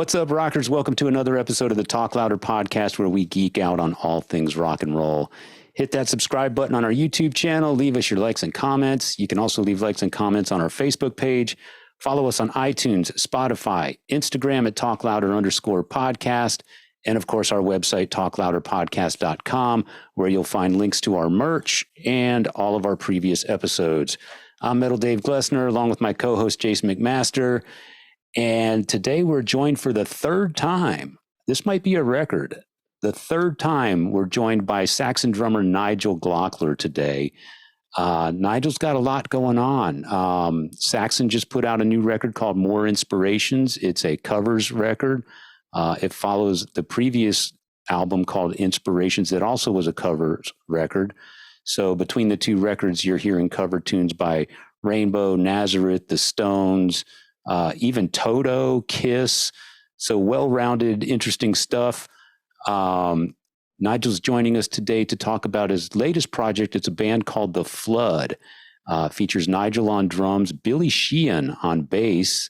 What's up, rockers? Welcome to another episode of the Talk Louder podcast, where we geek out on all things rock and roll. Hit that subscribe button on our YouTube channel. Leave us your likes and comments. You can also leave likes and comments on our Facebook page. Follow us on iTunes, Spotify, Instagram at talklouder_podcast. And of course, our website, talklouderpodcast.com, where you'll find links to our merch and all of our previous episodes. I'm Metal Dave Glessner, along with my co-host, Jason McMaster. And today we're joined for the third time. This might be a record. The third time we're joined by Saxon drummer Nigel Glockler today. Nigel's got a lot going on. Saxon just put out a new record called More Inspirations. It's a covers record. It follows the previous album called Inspirations that also was a covers record. So between the two records, you're hearing cover tunes by Rainbow, Nazareth, The Stones, even Toto, Kiss. So well-rounded, interesting stuff. Nigel's joining us today to talk about his latest project. It's a band called The Flood. Features Nigel on drums, Billy Sheehan on bass,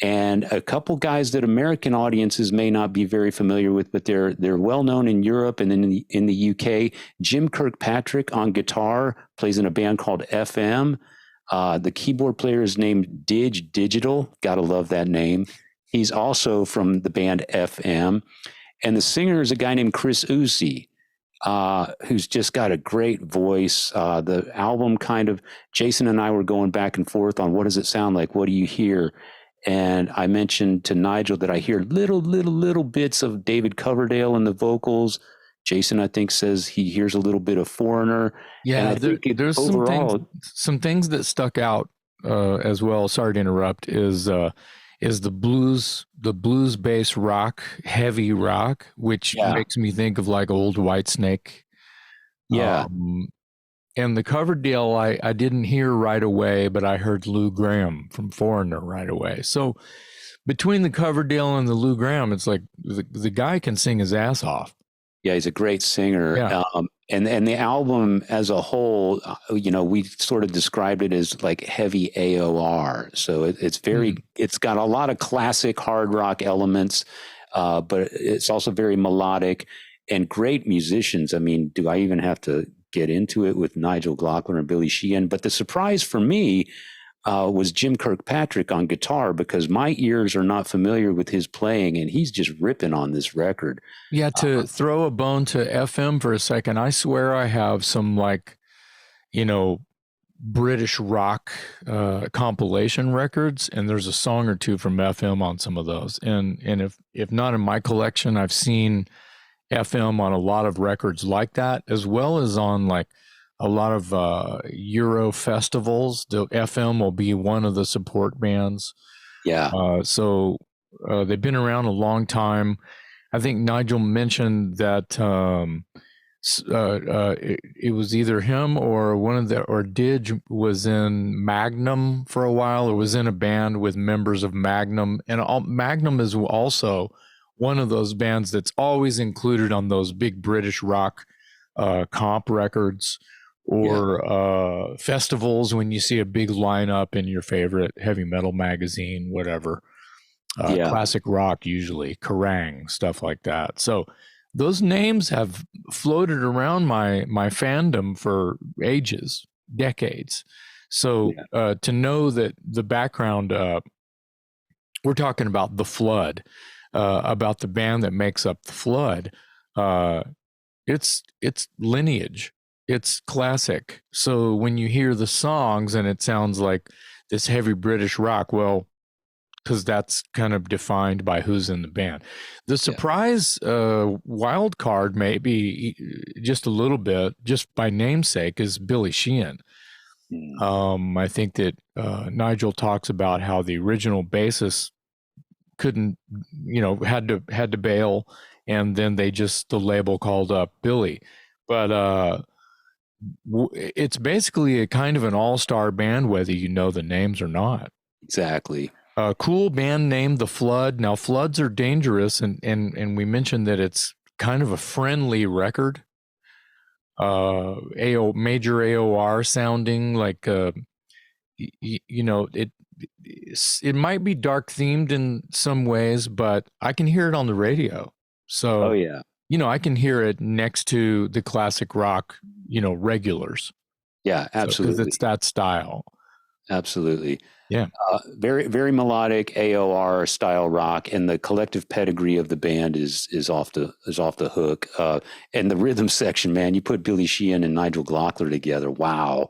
and a couple guys that American audiences may not be very familiar with, but they're well known in Europe and in the UK. Jim Kirkpatrick on guitar, plays in a band called FM. The keyboard player is named Didge Digital. Gotta love that name. He's also from the band FM. And the singer is a guy named Chris Ousey, who's just got a great voice. The album Jason and I were going back and forth on what does it sound like? What do you hear? And I mentioned to Nigel that I hear little bits of David Coverdale in the vocals. Jason, I think, says he hears a little bit of Foreigner. Yeah, there's some things that stuck out as well. Sorry to interrupt. Is the blues bass rock, heavy rock, which makes me think of like old Whitesnake. Yeah. And the Coverdale, I didn't hear right away, but I heard Lou Gramm from Foreigner right away. So between the Coverdale and the Lou Gramm, it's like the guy can sing his ass off. Yeah, he's a great singer. Yeah. And the album as a whole, we sort of described it as like heavy AOR. So it's got a lot of classic hard rock elements, but it's also very melodic and great musicians. I mean, do I even have to get into it with Nigel Glockler and Billy Sheehan? But the surprise for me was Jim Kirkpatrick on guitar, because my ears are not familiar with his playing, and he's just ripping on this record. Yeah, to throw a bone to FM for a second, I swear I have some British rock compilation records, and there's a song or two from FM on some of those. And if not in my collection, I've seen FM on a lot of records like that, as well as on like a lot of Euro festivals. The FM will be one of the support bands. Yeah. So they've been around a long time. I think Nigel mentioned that it was either him or Didge was in Magnum for a while, or was in a band with members of Magnum. And Magnum is also one of those bands that's always included on those big British rock comp records, or festivals when you see a big lineup in your favorite heavy metal magazine, whatever. Classic rock, usually Kerrang, stuff like that. So those names have floated around my fandom for ages, decades. So to know that the background, we're talking about The Flood, about the band that makes up The Flood, it's lineage. It's classic. So when you hear the songs and it sounds like this heavy British rock, well, because that's kind of defined by who's in the band. The surprise wild card, maybe just a little bit, just by namesake, is Billy Sheehan. I think that Nigel talks about how the original bassist couldn't, had to bail, and then the label called up Billy. But it's basically a kind of an all-star band, whether you know the names or not. Exactly. A cool band named The Flood. Now, floods are dangerous, and we mentioned that it's kind of a friendly record. Major AOR sounding, like it it might be dark themed in some ways, but I can hear it on the radio. So, Oh yeah. I can hear it next to the classic rock, regulars. Yeah, absolutely. Because it's that style. Absolutely. Yeah. Very, very melodic AOR style rock, and the collective pedigree of the band is off the hook. And the rhythm section, man, you put Billy Sheehan and Nigel Glockler together. Wow.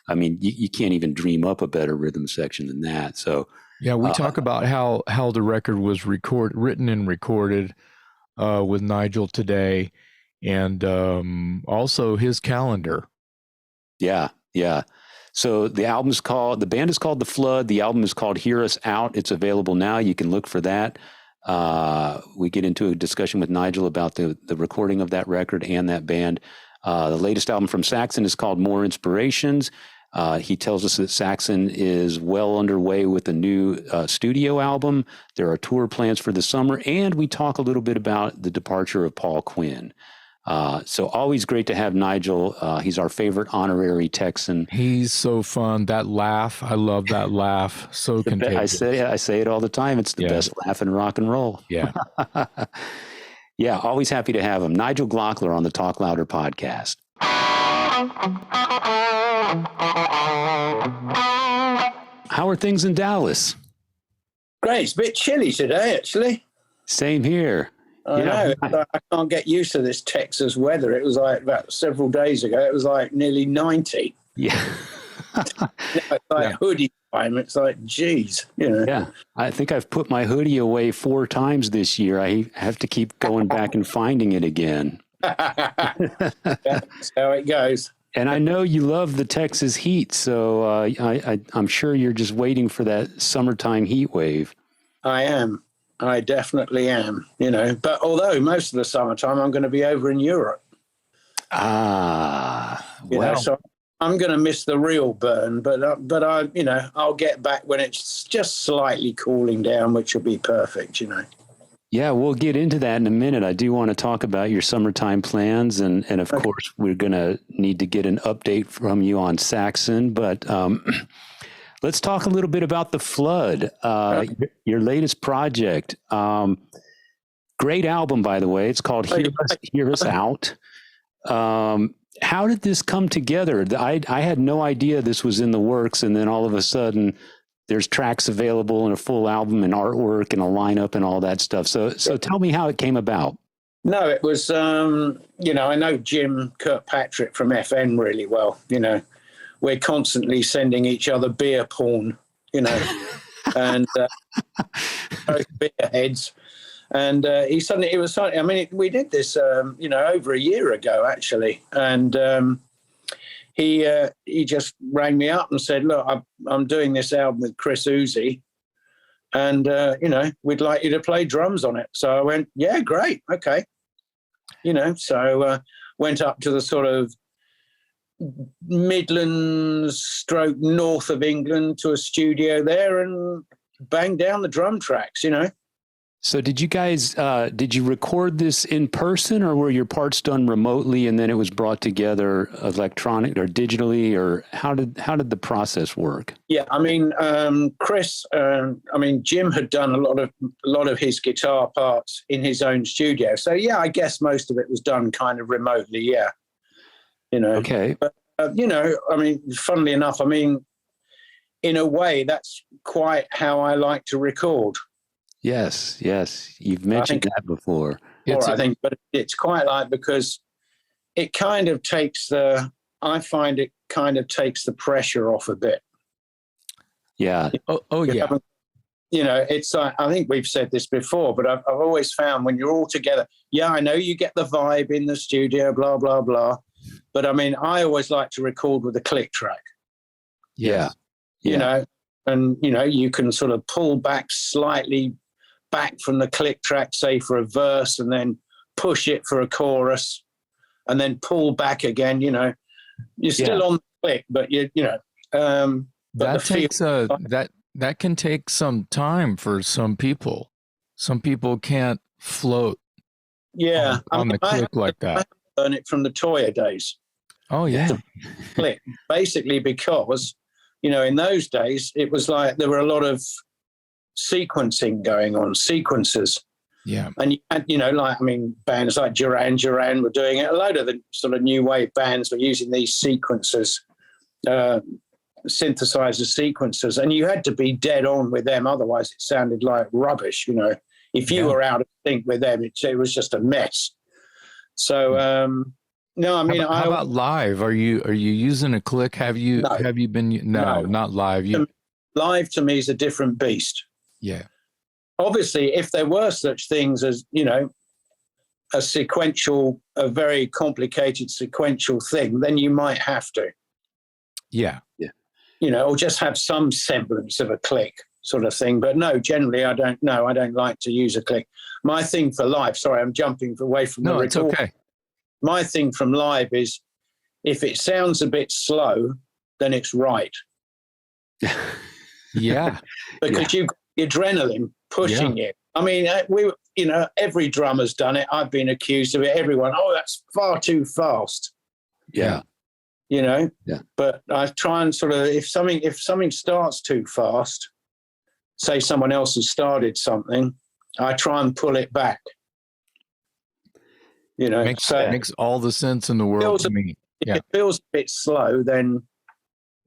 I mean, you can't even dream up a better rhythm section than that. So yeah, we talk about how the record was written and recorded with Nigel today, and also his calendar. Yeah. So the band is called The Flood. The album is called Hear Us Out. It's available now. You can look for that. We get into a discussion with Nigel about the recording of that record and that band. The latest album from Saxon is called More Inspirations. He tells us that Saxon is well underway with a new studio album. There are tour plans for the summer, and we talk a little bit about the departure of Paul Quinn. So always great to have Nigel. He's our favorite honorary Texan. He's so fun. That laugh, I love that laugh. So contagious. I say it all the time. It's the best laugh in rock and roll. Yeah. Yeah, always happy to have him. Nigel Glockler on the Talk Louder podcast. How are things in Dallas? Great. It's a bit chilly today, actually. Same here. I know. I can't get used to this Texas weather. It was like about several days ago. It was like nearly 90. Yeah. It's like hoodie time. It's like, geez, Yeah. I think I've put my hoodie away 4 times this year. I have to keep going back and finding it again. That's how it goes. And I know you love the Texas heat, so I'm sure you're just waiting for that summertime heat wave. I am. I definitely am, But although most of the summertime I'm going to be over in Europe. So I'm going to miss the real burn, but I'll get back when it's just slightly cooling down, which will be perfect, Yeah, we'll get into that in a minute. I do want to talk about your summertime plans, and of course, we're going to need to get an update from you on Saxon, but let's talk a little bit about The Flood, your latest project. Great album, by the way. It's called Hear Us Out. How did this come together? I had no idea this was in the works, and then all of a sudden there's tracks available and a full album and artwork and a lineup and all that stuff. So tell me how it came about. No, it was, I know Jim Kirkpatrick from FN really well, We're constantly sending each other beer porn, and both beer heads. And we did this, over a year ago, actually. And he just rang me up and said, look, I'm doing this album with Chris Ousey, and, we'd like you to play drums on it. So I went, yeah, great. Okay. So went up to the sort of Midlands stroke north of England to a studio there and banged down the drum tracks, So did you guys, did you record this in person, or were your parts done remotely and then it was brought together electronic or digitally, or how did the process work? Yeah, Chris, Jim had done a lot of his guitar parts in his own studio. So yeah, I guess most of it was done kind of remotely. Yeah. Okay. But, funnily enough, in a way, that's quite how I like to record. Yes. You've mentioned that before. But it's quite like, because it kind of takes the pressure off a bit. Yeah. Yeah. It's like, I think we've said this before, but I've always found when you're all together, I know you get the vibe in the studio, blah, blah, blah. But I always like to record with a click track. Yeah. You can sort of pull slightly back from the click track, say for a verse, and then push it for a chorus, and then pull back again. You're still on the click, but that can take some time for some people. Some people can't float. Yeah, on the click like that. I learned it from the Toya days. Oh yeah, click, basically, because you know, in those days, it was like there were a lot of sequencing going on, sequences. Yeah. And you had, you know, like, I mean, bands like Duran Duran were doing it. A load of the sort of new wave bands were using these sequencers, synthesizer sequencers, and you had to be dead on with them. Otherwise, it sounded like rubbish, you know. If you were out of sync with them, it was just a mess. So, no, I mean, how about live? Are you using a click? Have you been? No, not live. Live to me is a different beast. Yeah. Obviously, if there were such things as, you know, a very complicated sequential thing, then you might have to. Yeah. Yeah. You know, or just have some semblance of a click sort of thing. But no, generally, I don't like to use a click. My thing for live, sorry, I'm jumping away from the record. No, it's okay. My thing from live is if it sounds a bit slow, then it's right. Yeah. Because you've got the adrenaline pushing it. I mean, you know, every drummer's done it. I've been accused of it. Everyone, that's far too fast. Yeah. You know? Yeah. But I try and sort of, if something starts too fast, say someone else has started something, I try and pull it back. You know, makes all the sense in the world to me. If it feels a bit slow, then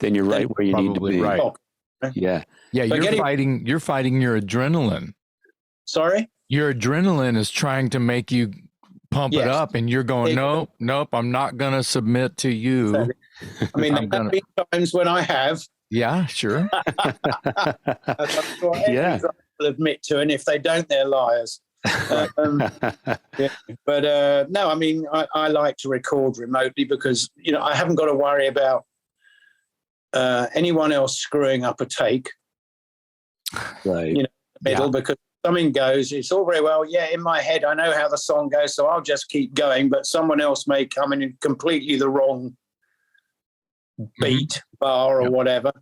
you're right where you need to be. Right. Yeah. Yeah. You're fighting your adrenaline. Sorry? Your adrenaline is trying to make you pump it up, and you're going, nope, I'm not going to submit to you. I mean, there have been times when I have. Yeah, sure. I'm sure every drummer will admit to, and if they don't, they're liars. But no, I mean, I like to record remotely because, you know, I haven't got to worry about anyone else screwing up a take. Right. You know, middle, because something goes, it's all very well, in my head, I know how the song goes, so I'll just keep going, but someone else may come in completely the wrong beat, bar, or whatever.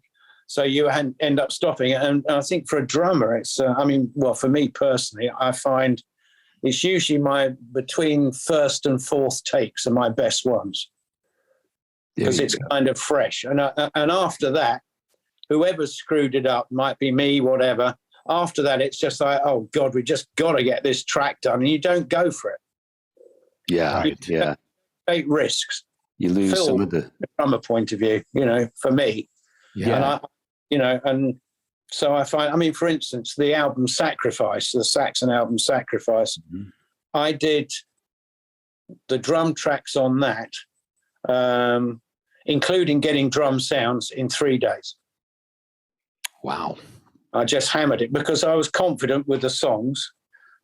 So you end up stopping it. And I think for a drummer, it's, for me personally, I find it's usually between first and fourth takes are my best ones. Because it's kind of fresh. And after that, whoever's screwed it up, might be me, whatever. After that, it's just like, oh, God, we just got to get this track done. And you don't go for it. Yeah, you take risks. You lose some of the... From a point of view, you know, for me. Yeah. And and so I find, for instance, the album Sacrifice, the Saxon album Sacrifice, I did the drum tracks on that, including getting drum sounds, in 3 days. Wow. I just hammered it because I was confident with the songs.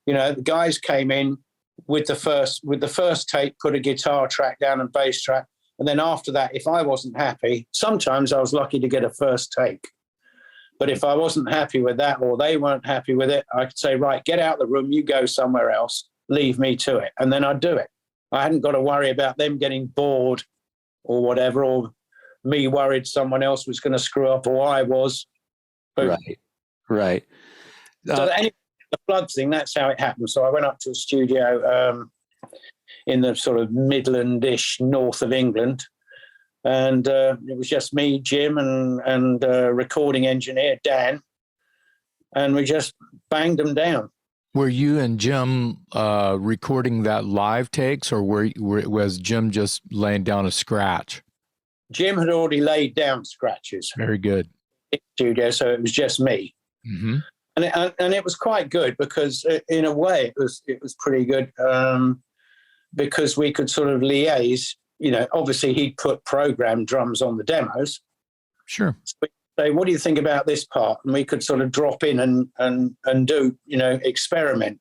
You know, the guys came in with the first take, put a guitar track down and bass track. And then after that, if I wasn't happy, sometimes I was lucky to get a first take. But if I wasn't happy with that, or they weren't happy with it, I could say, right, get out of the room, you go somewhere else, leave me to it. And then I'd do it. I hadn't got to worry about them getting bored or whatever, or me worried someone else was going to screw up, or I was. Right. So anyway, the flood thing, that's how it happened. So I went up to a studio in the sort of Midland-ish north of England, and it was just me, Jim, and recording engineer Dan, and we just banged them down. Were you and Jim recording that live takes, or was Jim just laying down a scratch? Jim had already laid down scratches. Very good. In the studio, so it was just me. Mm-hmm. And it was quite good because in a way it was pretty good because we could sort of liaise. You know, obviously he'd put programmed drums on the demos. Sure. So we'd say, what do you think about this part? And we could sort of drop in and do, you know, experiment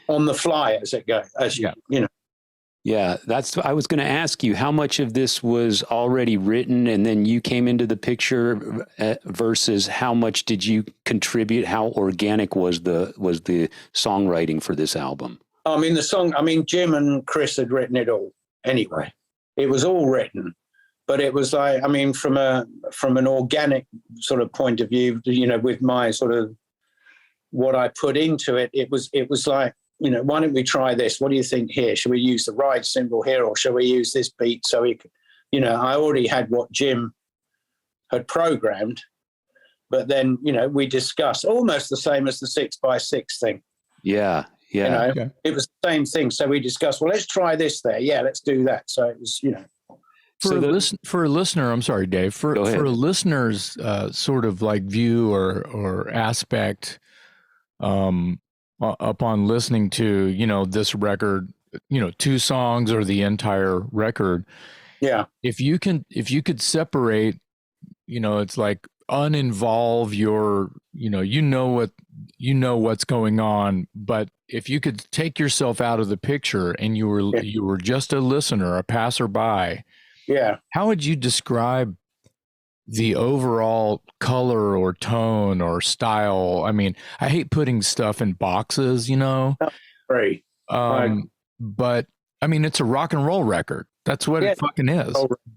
on the fly as it goes, you know. Yeah, I was going to ask you, how much of this was already written and then you came into the picture versus how much did you contribute? How organic was the songwriting for this album? Jim and Chris had written it all anyway. It was all written, but it was like, from an organic sort of point of view, you know, with my sort of what I put into it, it was like, you know, why don't we try this? What do you think here? Should we use the ride cymbal here, or shall we use this beat? So we could, you know, I already had what Jim had programmed. But then, you know, we discussed almost the same as the 6x6 thing. Yeah. Yeah. You know, Okay. it was the same thing. So we discussed, well, let's try this there. Yeah, let's do that. So it was, you know. For a listener, I'm sorry, Dave, for a listener's sort of like view or aspect upon listening to, you know, this record, you know, 2 songs or the entire record. Yeah. If you could separate, you know, it's like uninvolve your, you know what's going on, but if you could take yourself out of the picture and you were just a listener, a passerby, yeah, how would you describe the overall color or tone or style? I mean, I hate putting stuff in boxes, you know. Right. But I mean, it's a rock and roll record. That's what it fucking is.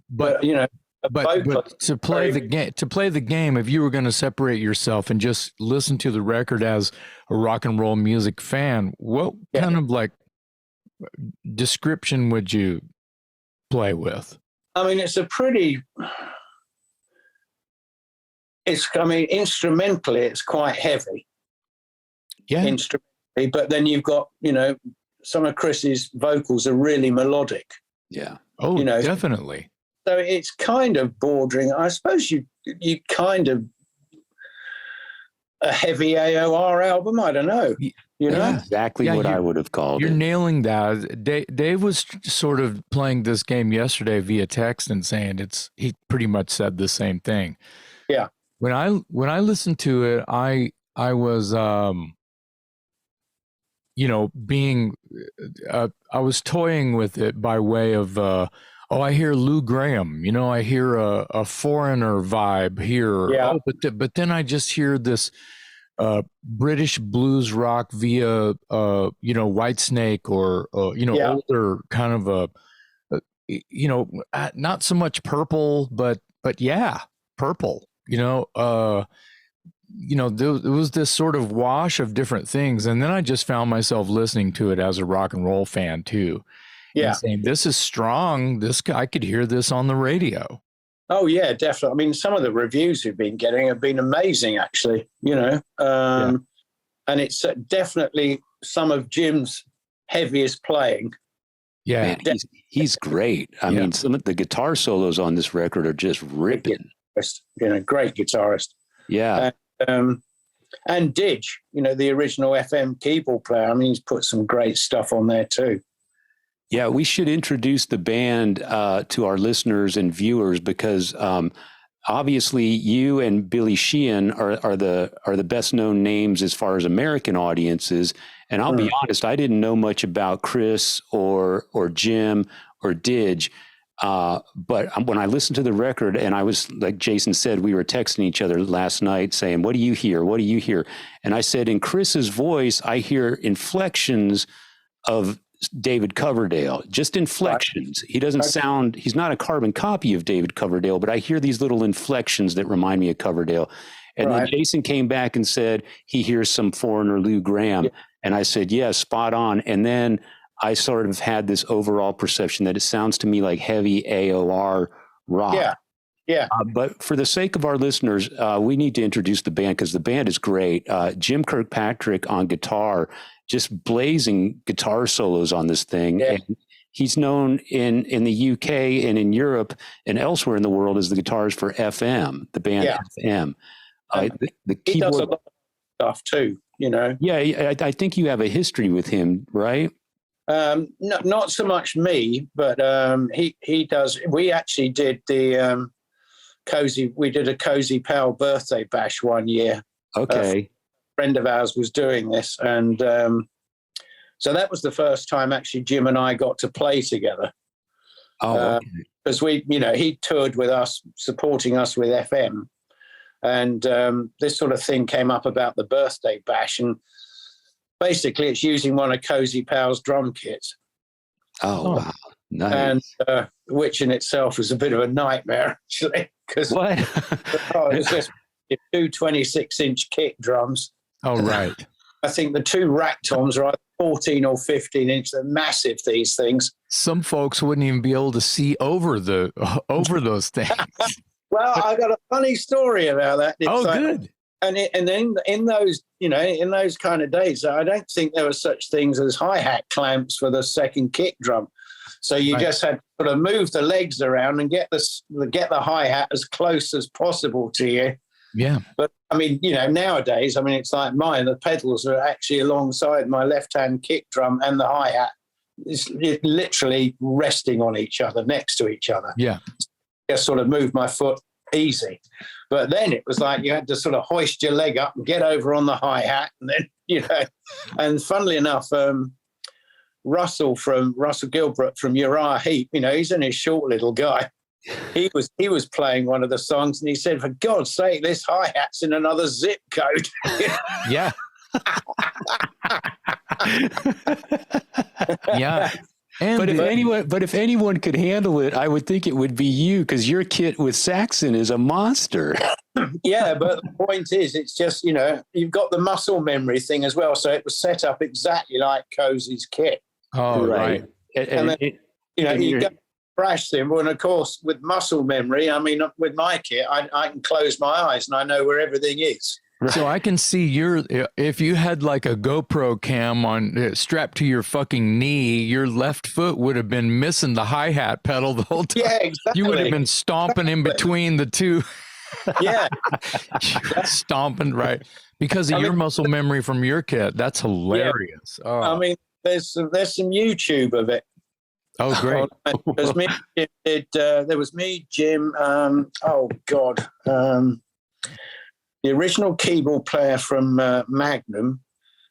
But you know, but to play the game, if you were going to separate yourself and just listen to the record as a rock and roll music fan, what kind of like description would you play with? I mean, instrumentally, it's quite heavy. Yeah. Instrumentally, but then you've got, you know, some of Chris's vocals are really melodic. Yeah. Oh, you know, definitely. So it's kind of bordering, I suppose you kind of a heavy AOR album. I don't know. You know? Exactly what I would have called it. You're nailing that. Dave was sort of playing this game yesterday via text and saying he pretty much said the same thing. Yeah. When I listened to it, I was you know, I was toying with it by way of I hear Lou Graham, you know, I hear a Foreigner vibe here. Yeah. But then I just hear this British blues rock via you know, Whitesnake or you know, older kind of you know, not so much Purple, but Purple, you know, there was this sort of wash of different things. And then I just found myself listening to it as a rock and roll fan too. Yeah. And saying, this is strong. I could hear this on the radio. Oh yeah, definitely. I mean, some of the reviews we've been getting have been amazing, actually, you know, and it's definitely some of Jim's heaviest playing. Yeah. Man, he's great. I mean, some of the guitar solos on this record are just ripping. You know, great guitarist. Yeah. And Didge, you know, the original FM keyboard player. I mean, he's put some great stuff on there too. Yeah, we should introduce the band to our listeners and viewers because obviously you and Billy Sheehan are the best known names as far as American audiences. And I'll be honest, I didn't know much about Chris or Jim or Didge. But when I listened to the record, and I was, like Jason said, we were texting each other last night saying, what do you hear? What do you hear? And I said, in Chris's voice, I hear inflections of David Coverdale, just inflections. He doesn't sound, he's not a carbon copy of David Coverdale, but I hear these little inflections that remind me of Coverdale. And then Jason came back and said, he hears some Foreigner Lou Graham. Yeah. And I said, yeah, spot on. And then I sort of had this overall perception that it sounds to me like heavy AOR rock. Yeah. Yeah. But for the sake of our listeners, we need to introduce the band because the band is great. Jim Kirkpatrick on guitar, just blazing guitar solos on this thing. Yeah. And he's known in the UK and in Europe and elsewhere in the world as the guitarist for FM, the band FM. The keyboard, he does a lot of stuff too, you know. Yeah, I think you have a history with him, right? Not so much me, but he does. We actually did the a Cozy Powell birthday bash one year. Okay. A friend of ours was doing this, and so that was the first time actually Jim and I got to play together. Oh, because he toured with us, supporting us with FM, and this sort of thing came up about the birthday bash, and basically it's using one of Cozy Powell's drum kits. Oh, wow. Nice. And which in itself was a bit of a nightmare, actually, because it's just two 26-inch kick drums. Oh, right. I think the two rack toms are either 14 or 15 inch. They're massive, these things. Some folks wouldn't even be able to see over those things. Well, I got a funny story about that. It's Oh, like, good. and then in those, in those kind of days, I don't think there were such things as hi-hat clamps for the second kick drum. So you just had to sort of move the legs around and get the hi-hat as close as possible to you. Yeah. But I mean, nowadays, I mean, it's like mine. The pedals are actually alongside my left-hand kick drum and the hi-hat. It's literally resting on each other, next to each other. Yeah. Just sort of move my foot easy. But then it was like you had to sort of hoist your leg up and get over on the hi-hat. And then, and funnily enough, Russell Gilbert from Uriah Heep, he's only a short little guy. He was playing one of the songs and he said, for God's sake, this hi-hat's in another zip code. Yeah. Yeah. And but if anyone could handle it, I would think it would be you, because your kit with Saxon is a monster. Yeah, but the point is, it's just, you've got the muscle memory thing as well. So it was set up exactly like Cozy's kit. Oh, right. And then, you go crash cymbal, and of course, with muscle memory, I mean, with my kit, I can close my eyes and I know where everything is. So I can see if you had like a GoPro cam on strapped to your fucking knee, your left foot would have been missing the hi-hat pedal the whole time. Yeah, exactly. You would have been stomping in between the two. Yeah. Stomping, right. Because of your muscle memory from your kit. That's hilarious. Yeah. Oh. I mean, there's some YouTube of it. Oh, great. There was me, Jim, the original keyboard player from Magnum,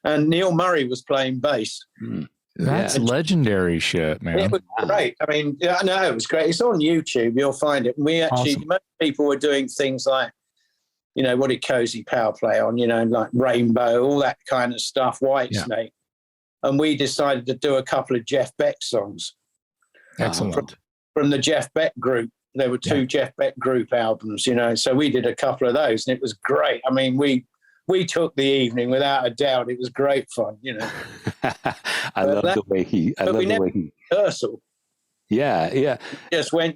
and Neil Murray was playing bass. That's legendary shit, man. It was great. I mean, no, it was great. It's on YouTube. You'll find it. And we actually, most people were doing things like, what did Cozy Powell play on? Like Rainbow, all that kind of stuff, Whitesnake. And we decided to do a couple of Jeff Beck songs. Excellent. From the Jeff Beck group. There were two Jeff Beck group albums, so we did a couple of those, and it was great. I mean, we took the evening without a doubt. It was great fun, I love the way he rehearsal. Yeah.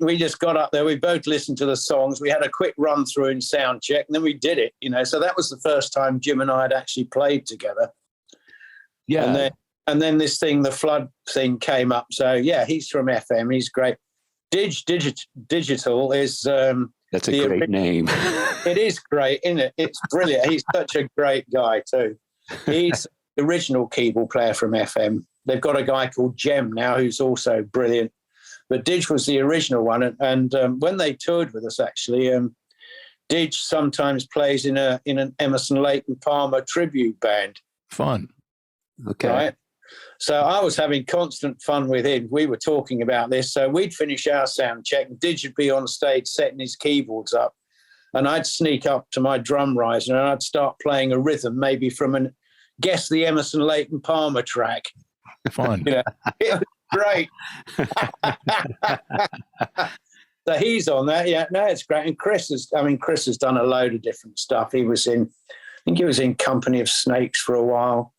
We just got up there. We both listened to the songs. We had a quick run through and sound check, and then we did it. So that was the first time Jim and I had actually played together. Yeah. And then this thing, the Flood thing, came up. So yeah, he's from FM. He's great. Didge Digital is that's a great name. It is great, isn't it? It's brilliant. He's such a great guy too. He's the original keyboard player from FM. They've got a guy called Jem now who's also brilliant. But Didge was the original one, and when they toured with us, actually, Didge sometimes plays in an Emerson, Lake and Palmer tribute band. Fun. Okay. Right. So I was having constant fun with him. We were talking about this. So we'd finish our sound check, and Didge would be on stage setting his keyboards up, and I'd sneak up to my drum riser and I'd start playing a rhythm, maybe from guess the Emerson, Lake and Palmer track. Fun. It was great. So he's on that. Yeah, no, it's great. And Chris has done a load of different stuff. I think he was in Company of Snakes for a while.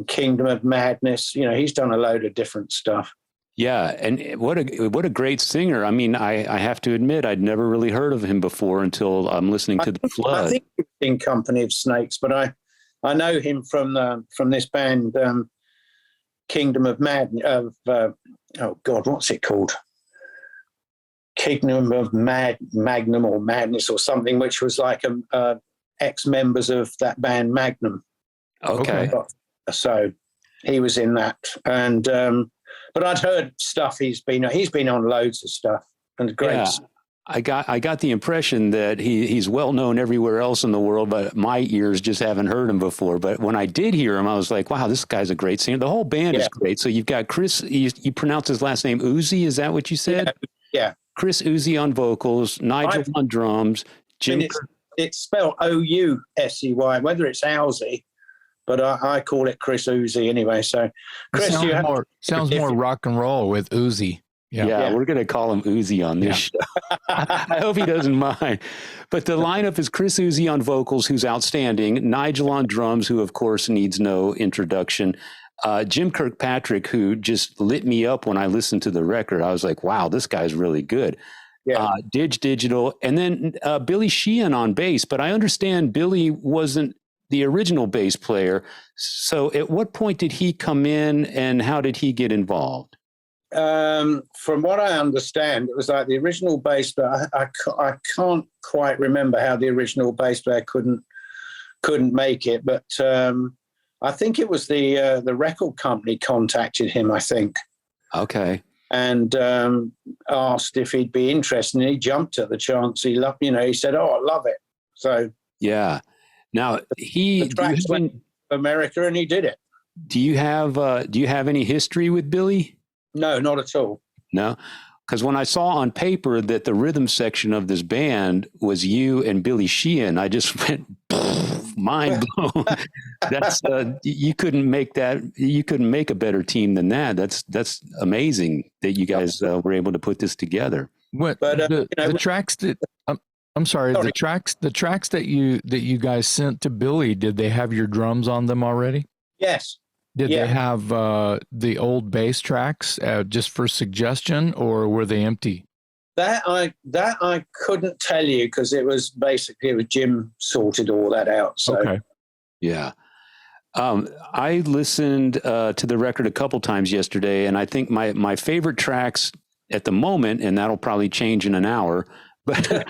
Kingdom of Madness, he's done a load of different stuff. Yeah, and what a great singer. I mean, I have to admit, I'd never really heard of him before until I'm listening to The Flood. I think he was in Company of Snakes, but I know him from this band, Kingdom of Madness. What's it called? Kingdom of Magnum or Madness or something, which was like ex-members of that band Magnum. Okay. So he was in that, and but I'd heard stuff. He's been on loads of stuff, and great. Yeah, I got the impression that he's well known everywhere else in the world, but my ears just haven't heard him before. But when I did hear him, I was like, wow, this guy's a great singer. The whole band is great. So you've got Chris. You pronounce his last name Ousey? Is that what you said? Yeah. Chris Ousey on vocals, Nigel on drums. Jim. It's spelled Ousey. Whether it's Ousey. But I call it Chris Ousey anyway. So, Chris, sounds more rock and roll with Ousey. Yeah, we're going to call him Ousey on this show. I hope he doesn't mind. But the lineup is Chris Ousey on vocals, who's outstanding, Nigel on drums, who, of course, needs no introduction, Jim Kirkpatrick, who just lit me up when I listened to the record. I was like, wow, this guy's really good. Yeah. Didge Digital, and then Billy Sheehan on bass. But I understand Billy wasn't the original bass player. So at what point did he come in, and how did he get involved? From what I understand, it was like the original bass player. I can't quite remember how the original bass player couldn't make it, but I think it was the record company contacted him, I think. Okay. And asked if he'd be interested, and he jumped at the chance. He loved, he said, "Oh, I love it." So yeah. Now the tracks went to America, and he did it. Do you have any history with Billy? No, not at all. No, because when I saw on paper that the rhythm section of this band was you and Billy Sheehan, I just went mind blown. That's you couldn't make that. You couldn't make a better team than that. That's amazing that you guys were able to put this together. What the tracks that I'm sorry, the tracks that you guys sent to Billy, did they have your drums on them already? Yes. Did they have the old bass tracks just for suggestion, or were they empty? That I couldn't tell you, because it was Jim sorted all that out. So. Okay. Yeah. I listened to the record a couple times yesterday, and I think my favorite tracks at the moment, and that'll probably change in an hour, but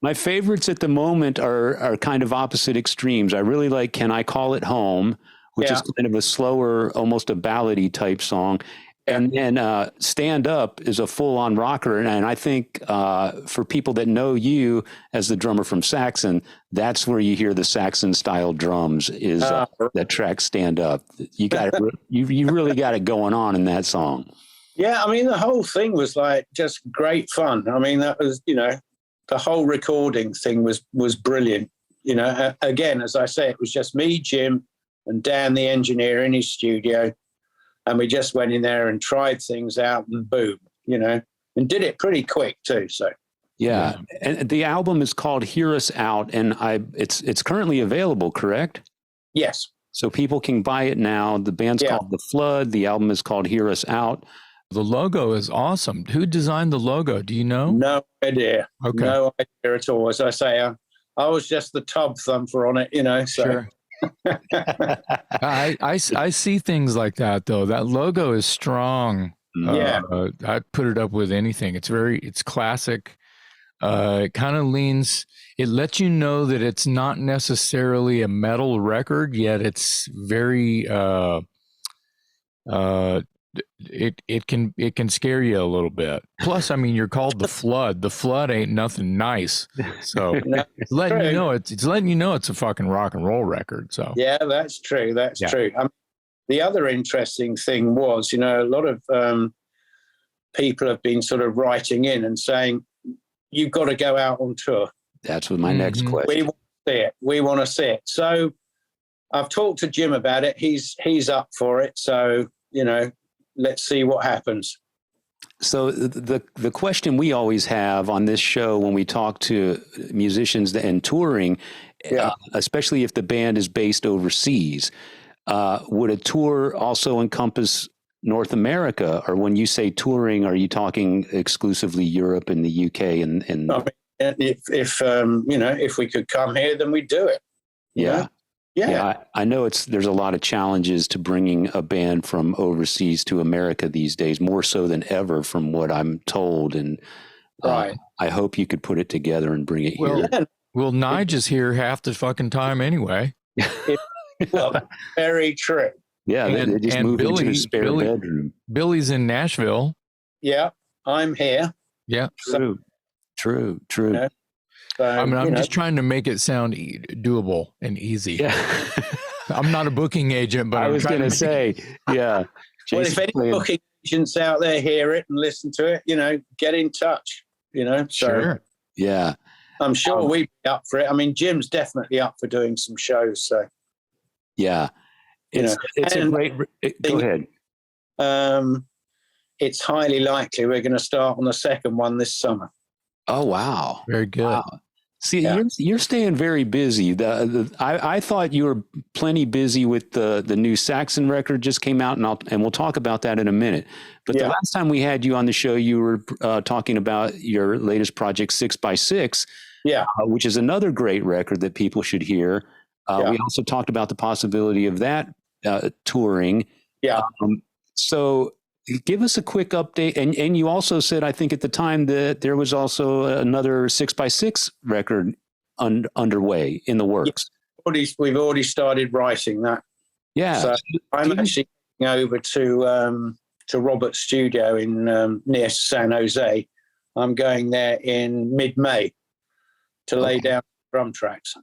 my favorites at the moment are kind of opposite extremes. I really like "Can I Call It Home," which is kind of a slower, almost a ballady type song. And then "Stand Up" is a full-on rocker. And I think for people that know you as the drummer from Saxon, that's where you hear the Saxon-style drums is that track "Stand Up." You got it. You really got it going on in that song. Yeah, I mean, the whole thing was like just great fun. I mean, that was, the whole recording thing was brilliant. Again, as I say, it was just me, Jim, and Dan, the engineer, in his studio. And we just went in there and tried things out, and boom, and did it pretty quick too. So yeah. And the album is called "Hear Us Out," and it's currently available, correct? Yes. So people can buy it now. The band's called The Flood. The album is called "Hear Us Out." The logo is awesome. Who designed the logo? Do you know? No idea. Okay. No idea at all. As I say, I was just the tub thumper on it, So. Sure. I see things like that though. That logo is strong. Yeah. I'd put it up with anything. It's classic. It kind of leans, it lets you know that it's not necessarily a metal record, yet it's very it can scare you a little bit. Plus, I mean, you're called The Flood. The Flood ain't nothing nice. So it's letting you know it's a fucking rock and roll record. So yeah, that's true. That's true. The other interesting thing was, a lot of people have been sort of writing in and saying, "You've got to go out on tour." That's what my next question. We want to see it. We want to see it. So I've talked to Jim about it. He's up for it. So let's see what happens. So the question we always have on this show when we talk to musicians and touring, especially if the band is based overseas, would a tour also encompass North America? Or when you say touring, are you talking exclusively Europe and the UK? And I mean, if we could come here, then we'd do it. Yeah. Yeah, I know there's a lot of challenges to bringing a band from overseas to America these days, more so than ever, from what I'm told. And I hope you could put it together and bring it here. Well, Nige is here half the fucking time anyway. Very true. Yeah, they just moved into a spare bedroom. Billy's in Nashville. Yeah, I'm here. Yeah, true. So, I'm just trying to make it sound doable and easy. Yeah. I'm not a booking agent, but I was going to say, yeah. Well, if any booking agents out there hear it and listen to it, get in touch, So, sure. Yeah. I'm sure we'd be up for it. I mean, Jim's definitely up for doing some shows. So, yeah. It's a great, go ahead. It's highly likely we're going to start on the second one this summer. Oh, wow. Very good. Wow. See, Yeah. you're staying very busy. I thought you were plenty busy with the new Saxon record just came out, and we'll talk about that in a minute. But the last time we had you on the show, you were talking about your latest project, 6x6, which is another great record that people should hear. We also talked about the possibility of that touring. Yeah. So give us a quick update. And you also said, I think at the time, that there was also another 6x6 record underway in the works. We've already started writing that. Yeah. So I'm actually going over to Robert's studio in near San Jose. I'm going there in mid-May to lay down drum tracks.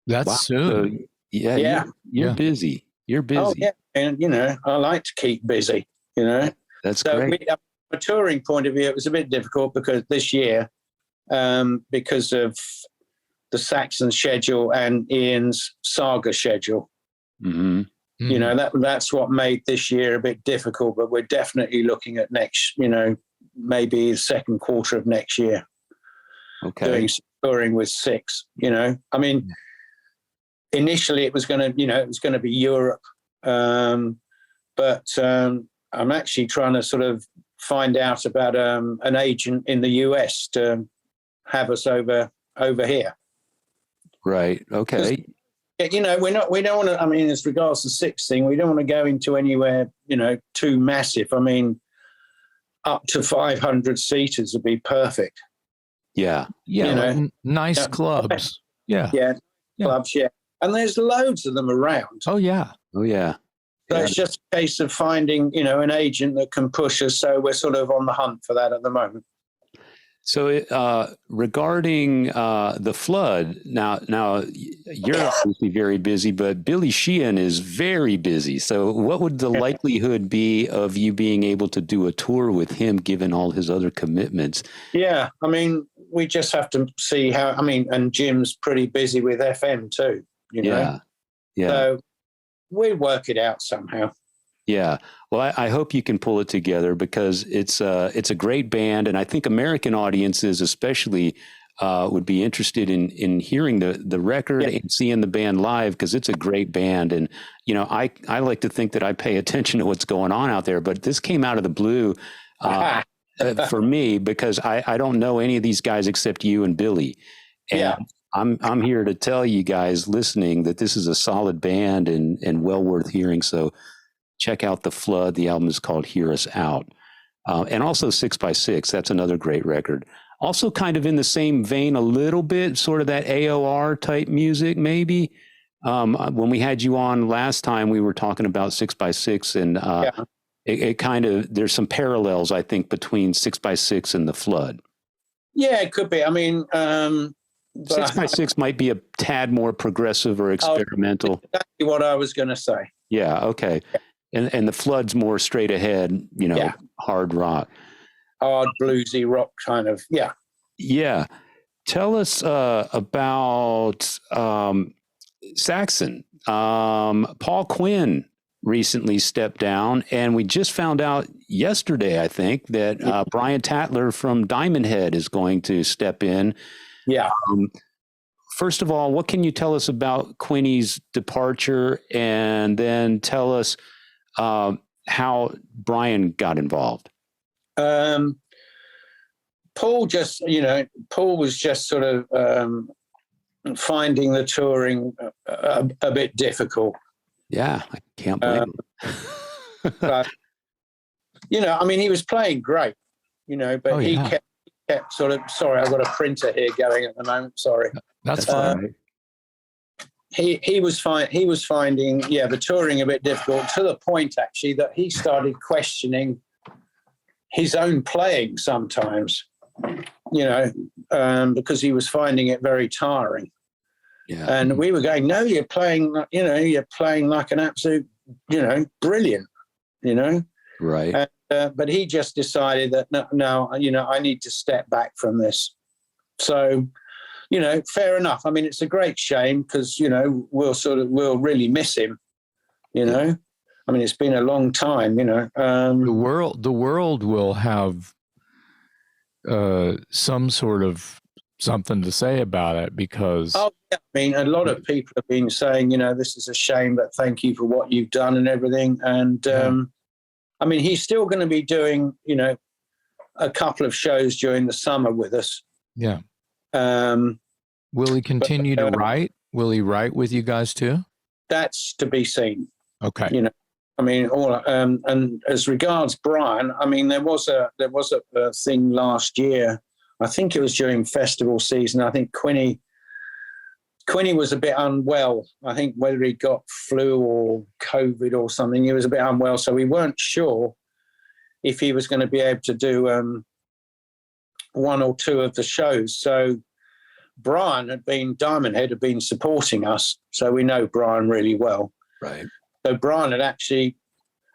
That's soon. So, you're busy. You're busy. Oh, yeah. And, I like to keep busy, That's so great. from a touring point of view, it was a bit difficult because this year, because of the Saxon schedule and Ian's Saga schedule, that's what made this year a bit difficult. But we're definitely looking at next, maybe the second quarter of next year, doing some touring with Six. I mean, initially it was going to be Europe, but I'm actually trying to sort of find out about an agent in the US to have us over here. Right. Okay. We don't want to, I mean, as regards to Six thing, we don't want to go into anywhere, too massive. I mean, up to 500 seaters would be perfect. Yeah. Yeah. Nice clubs. Yeah. Clubs. Yeah. And there's loads of them around. Oh, yeah. So it's just a case of finding, an agent that can push us. So we're sort of on the hunt for that at the moment. So regarding the flood, now you're obviously very busy, but Billy Sheehan is very busy. So what would the likelihood be of you being able to do a tour with him, given all his other commitments? Yeah, I mean, we just have to see how. I mean, and Jim's pretty busy with FM too. Yeah. So we work it out somehow. Yeah. Well, I hope you can pull it together because it's a great band. And I think American audiences especially would be interested in hearing the record and seeing the band live because it's a great band. And, I like to think that I pay attention to what's going on out there, but this came out of the blue for me because I don't know any of these guys except you and Billy. And I'm here to tell you guys listening that this is a solid band and well worth hearing. So check out The Flood. The album is called Hear Us Out. And also 6x6. That's another great record. Also kind of in the same vein a little bit, sort of that AOR type music maybe. When we had you on last time, we were talking about 6x6 and it kind of, there's some parallels, I think, between 6x6 and The Flood. Yeah, it could be. I mean... 6x6 might be a tad more progressive or experimental. Exactly what I was going to say. Yeah, okay. And the Flood's more straight ahead, hard rock. Hard bluesy rock kind of, Yeah. Tell us about Saxon. Paul Quinn recently stepped down, and we just found out yesterday, I think, that Brian Tatler from Diamond Head is going to step in. Yeah. First of all, what can you tell us about Quinny's departure, and then tell us how Brian got involved? Paul was just sort of finding the touring a bit difficult. Yeah, I can't blame him. But, I mean, he was playing great, but he kept sort of, sorry, I've got a printer here going at the moment, sorry. That's fine. He was finding the touring a bit difficult, to the point actually that he started questioning his own playing sometimes, because he was finding it very tiring. Yeah. And we were going, no, you're playing like an absolute, brilliant, Right. But he just decided that no, I need to step back from this. So, fair enough. I mean, it's a great shame because, we'll really miss him, I mean, it's been a long time, the world will have some sort of something to say about it because. Oh, yeah. I mean, a lot of people have been saying, this is a shame, but thank you for what you've done and everything. And I mean, he's still going to be doing, a couple of shows during the summer with us. Yeah. Will he continue to write? Will he write with you guys too? That's to be seen. Okay. I mean, and as regards Brian, I mean, there was a thing last year. I think it was during festival season. I think Quinny was a bit unwell. I think whether he got flu or COVID or something, he was a bit unwell. So we weren't sure if he was going to be able to do one or two of the shows. So Brian Diamond Head had been supporting us. So we know Brian really well. Right. So Brian had actually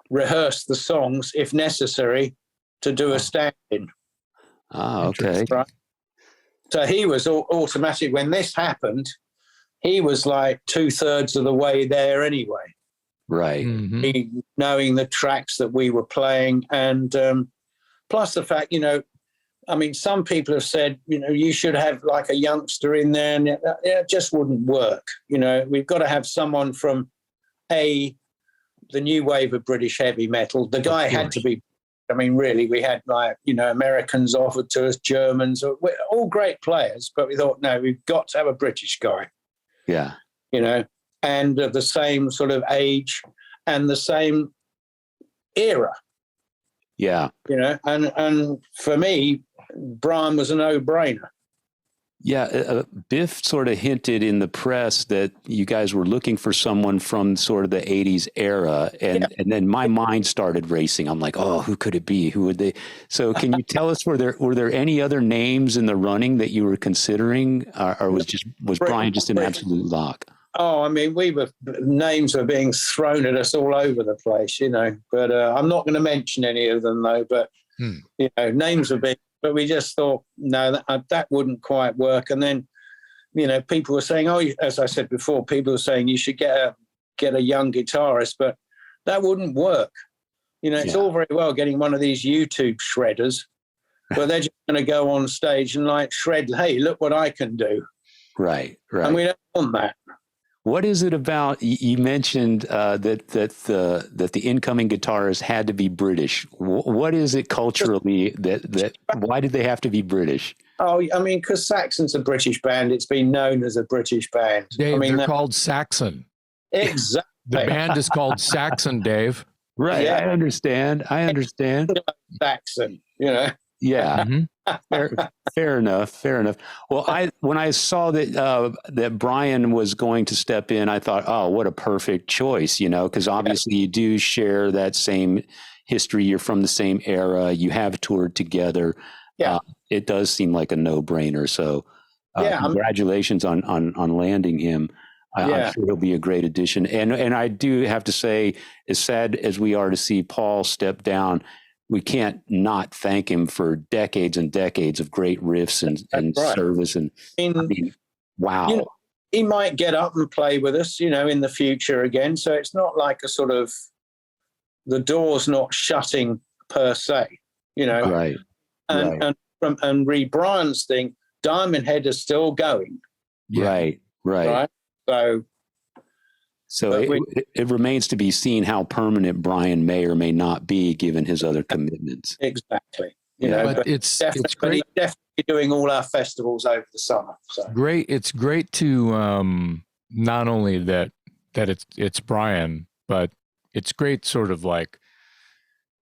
rehearsed the songs, if necessary, to do a stand-in. Ah, okay. Right? So he was automatic. When this happened, he was like 2/3 of the way there anyway. Right. Mm-hmm. Knowing the tracks that we were playing. And plus the fact, I mean, some people have said, you should have like a youngster in there, and it just wouldn't work. We've got to have someone from the new wave of British heavy metal. The guy had to be, I mean, really, we had like, Americans offered to us, Germans, all great players, but we thought, no, we've got to have a British guy. Yeah. And of the same sort of age and the same era. Yeah. And for me, Brian was a no-brainer. Yeah, Biff sort of hinted in the press that you guys were looking for someone from sort of the 80s era, and then my mind started racing. I'm like, oh, who could it be? Who would they? So can you tell us, were there any other names in the running that you were considering, or was Brian just an absolute lock? Oh, I mean, names were being thrown at us all over the place, but I'm not going to mention any of them though, but names were being. But we just thought, no, that wouldn't quite work. And then, people were saying, oh, as I said before, people were saying you should get a young guitarist, but that wouldn't work. It's all very well getting one of these YouTube shredders, but they're just going to go on stage and like shred, hey, look what I can do. Right. And we don't want that. What is it about? You mentioned that the incoming guitarist had to be British. What is it culturally that why did they have to be British? Oh, I mean, because Saxon's a British band. It's been known as a British band. Dave, I mean, they're called Saxon. Exactly. The band is called Saxon, Dave. Right. Yeah. I understand. Saxon. Yeah. Mm-hmm. Fair enough. Well, when I saw that Brian was going to step in, I thought, oh, what a perfect choice, because obviously you do share that same history. You're from the same era. You have toured together. Yeah. It does seem like a no-brainer. So congratulations on landing him. I'm sure he'll be a great addition. And I do have to say, as sad as we are to see Paul step down, we can't not thank him for decades and decades of great riffs and service. And I mean, wow. He might get up and play with us, in the future again. So it's not like a sort of, the door's not shutting per se, Right. And re Brian's thing, Diamond Head is still going. Right. So it remains to be seen how permanent Brian may or may not be, given his other commitments. Exactly. But it's great. Definitely doing all our festivals over the summer. So. Great. It's great to not only that it's Brian, but it's great sort of like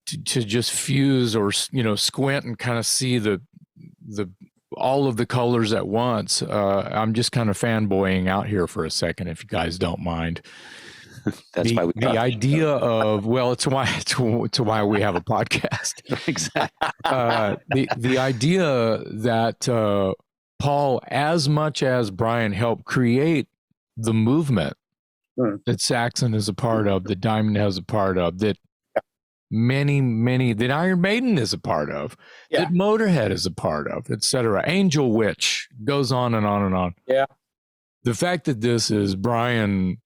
to just fuse or squint and kind of see the all of the colors at once. I'm just kind of fanboying out here for a second, if you guys don't mind. That's why the idea of, well, it's why we have a podcast. Exactly. The idea that Paul, as much as Brian, helped create the movement that Saxon is a part of, that Diamond is a part of, that many that Iron Maiden is a part of, that Motorhead is a part of, etc. Angel Witch goes on and on and on. Yeah. The fact that this is Brian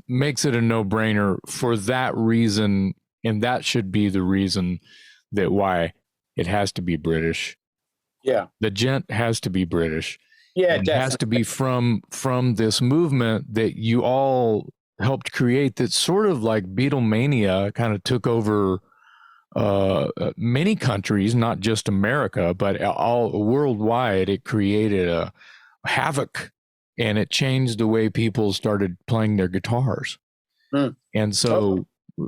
makes it a no-brainer for that reason, and that should be the reason that why it has to be British. Yeah. The gent has to be British. Yeah, and it definitely. has to be from this movement that you all helped create, that sort of like Beatlemania kind of took over many countries, not just America, but all worldwide. It created a havoc, and it changed the way people started playing their guitars. And so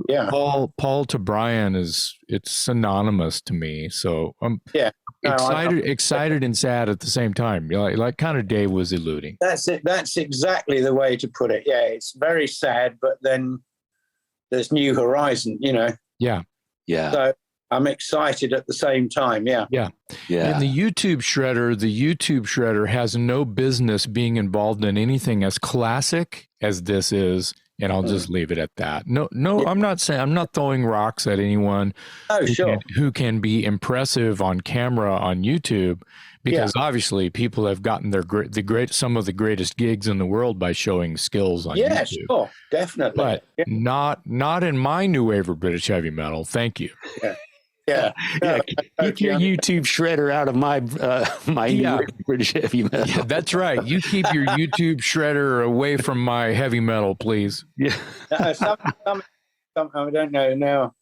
yeah, Paul to Brian it's synonymous to me. So I'm excited and sad at the same time. Like kind of Dave was alluding. That's it. That's exactly the way to put it. Yeah, it's very sad, but then there's new horizon, you know. Yeah. Yeah. So I'm excited at the same time. Yeah. Yeah. Yeah. And the YouTube shredder has no business being involved in anything as classic as this is. And I'll just leave it at that. No, I'm not throwing rocks at anyone who can be impressive on camera on YouTube, because obviously people have gotten some of the greatest gigs in the world by showing skills on YouTube. Yeah, sure, definitely. But not in my new wave of British heavy metal. Thank you. Yeah. Keep your YouTube shredder out of my new British heavy metal. Yeah, that's right. You keep your YouTube shredder away from my heavy metal, please. Yeah. Some, I don't know now.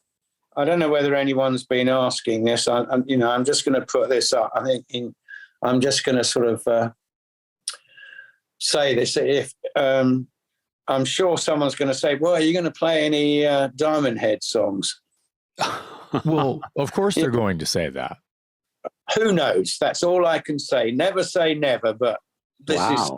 I don't know whether anyone's been asking this. I'm just going to put this up. I'm just going to sort of say this. If I'm sure someone's going to say, "Well, are you going to play any Diamond Head songs?" Well, of course they're going to say that. Who knows? That's all I can say. Never say never, but this is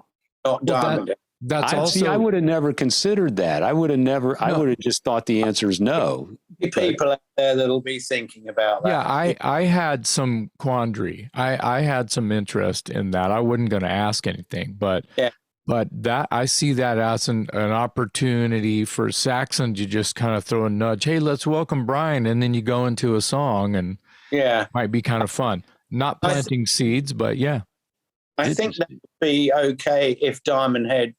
not Diamond Head. That's also. See, I would have never considered that. I would have just thought the answer is no. People out there that'll be thinking about that. Yeah, I had some quandary. I had some interest in that. I wasn't going to ask anything, but that I see that as an opportunity for Saxon to just kind of throw a nudge. Hey, let's welcome Brian, and then you go into a song, and might be kind of fun. Not planting seeds, but I think that would be okay if Diamond Head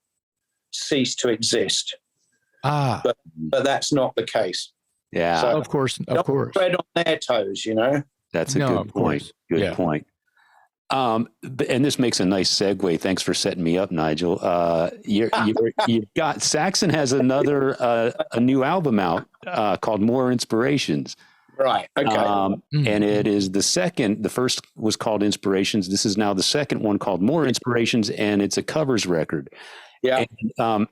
ceased to exist. But that's not the case. Yeah, so of course. Tread on their toes, you know. That's a good point. Good point. And this makes a nice segue. Thanks for setting me up, Nigel. You've got Saxon has another a new album out called More Inspirations. Right. Okay. And it is the second. The first was called Inspirations. This is now the second one called More Inspirations, and it's a covers record. Yeah. And,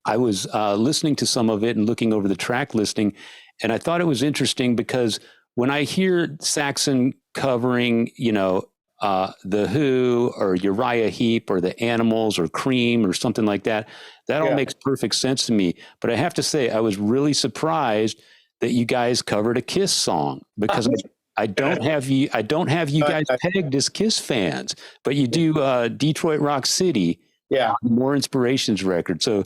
I was listening to some of it and looking over the track listing, and I thought it was interesting because when I hear Saxon covering, The Who or Uriah Heep or The Animals or Cream or something like that, that all makes perfect sense to me. But I have to say, I was really surprised that you guys covered a Kiss song, because I don't have you guys pegged as Kiss fans, but you do Detroit Rock City, More Inspirations record. So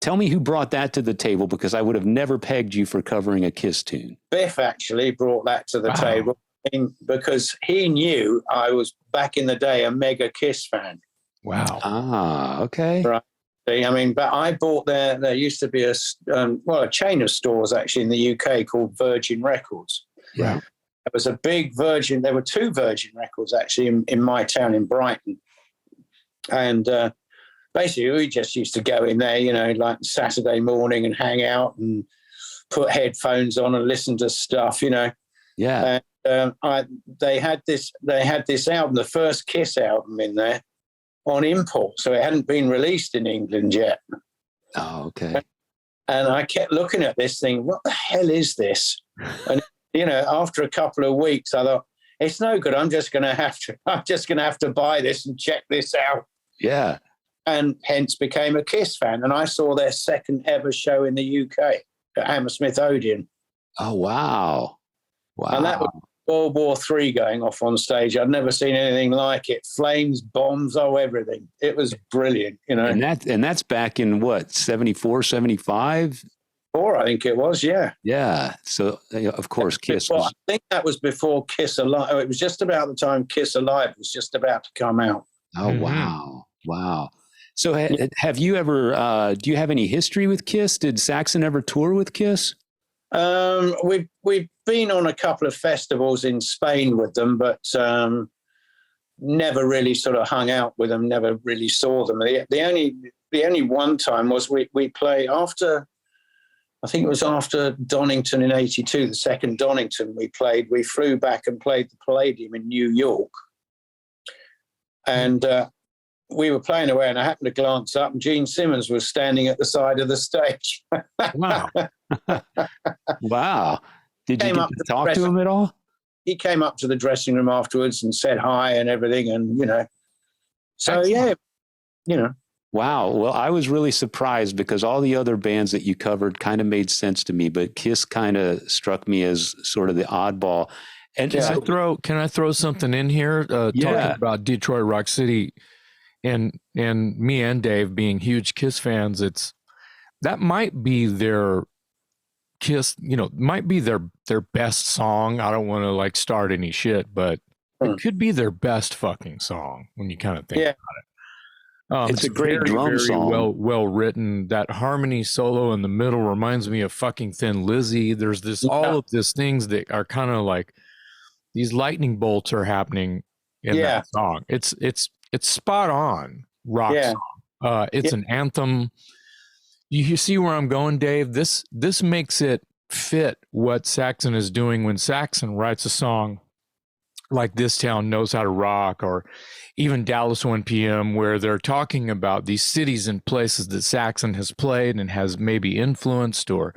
tell me who brought that to the table, because I would have never pegged you for covering a Kiss tune. Biff actually brought that to the table, because he knew I was back in the day a mega Kiss fan. Wow. Ah, okay. Right. I mean, but I bought there used to be a chain of stores actually in the UK called Virgin Records. Yeah. There was a big Virgin. There were two Virgin Records actually in my town in Brighton. And basically, we just used to go in there, like Saturday morning and hang out and put headphones on and listen to stuff, Yeah. And they had this album, the first Kiss album in there, on import, so it hadn't been released in England yet. Oh, okay. And I kept looking at this thing, what the hell is this? And after a couple of weeks, I thought, it's no good. I'm just going to have to buy this and check this out. Yeah. And hence became a Kiss fan. And I saw their second ever show in the UK at Hammersmith Odeon. Oh, wow. Wow. And that was World War III going off on stage. I'd never seen anything like it. Flames, bombs, everything. It was brilliant, And that's back in what, 74, 75? Or I think it was, yeah. Yeah. So, of course, Kiss was... I think that was before Kiss Alive. It was just about the time Kiss Alive was just about to come out. Oh, wow. Wow. So have you ever, do you have any history with Kiss? Did Saxon ever tour with Kiss? We've been on a couple of festivals in Spain with them, but never really sort of hung out with them, never really saw them. The only one time was we play after, I think it was after Donington in 82, the second Donington we flew back and played the Palladium in New York. And we were playing away, and I happened to glance up, and Gene Simmons was standing at the side of the stage. Wow. Wow. Did you get to talk to him at all? He came up to the dressing room afterwards and said hi and everything. And, so, yeah, Wow. Well, I was really surprised because all the other bands that you covered kind of made sense to me, but Kiss kind of struck me as sort of the oddball. And can I throw something in here? Talking about Detroit Rock City and me and Dave being huge Kiss fans, that might be their Kiss, might be their best song. I don't want to like start any shit, but it could be their best fucking song when you kind of think about it. It's a great drum song. Well written. That harmony solo in the middle reminds me of fucking Thin Lizzy. There's all of these things that are kind of like these lightning bolts are happening in that song. It's spot on rock song. It's an anthem. You see where I'm going, Dave? This makes it fit what Saxon is doing when Saxon writes a song like This Town Knows How to Rock, or even Dallas 1 PM, where they're talking about these cities and places that Saxon has played and has maybe influenced or